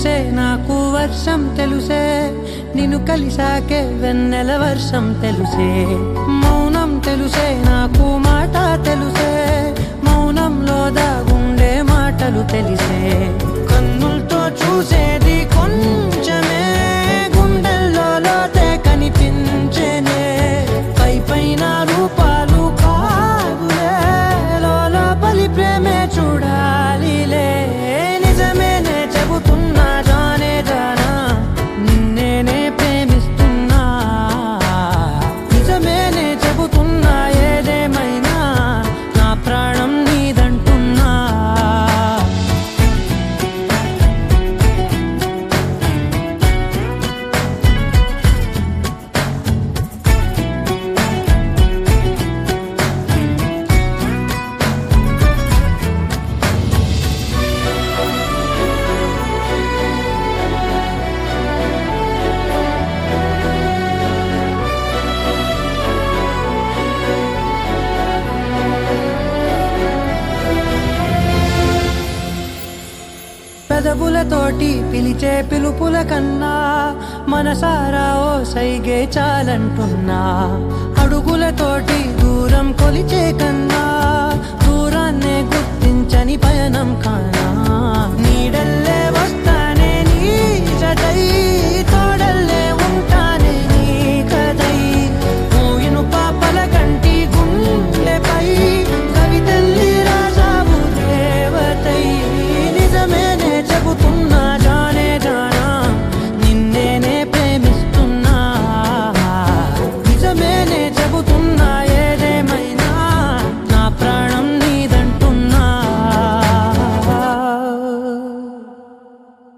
తెలుసే నాకు వర్షం తెలుసే నిన్ను కలిసాకే వెన్నెల వర్షం తెలుసే మౌనం తెలుసే నాకు మాట తెలుసే మౌనంలో దాగుండే మాటలు తెలిసే కన్నులతో చూసేది కొంచెమే గుండెల్లో లోతే కనిపించేనే పై పైన రూపాలు కాదులే లోపలి ప్రేమే చూడాలిలే నిజమేనే చెబుతున్నా జానే జానా నిన్నేనే ప్రేమిస్తున్నా నిజమేనే చెబుతున్నా ఏదేమైనా నా ప్రాణం నీదంటున్నా పెదవులతోటి పిలిచే పిలుపుల కన్నా మనసారా ఓ సైగే చాలంటున్నా అడుగులతోటి దూరం కొలిచే కన్నా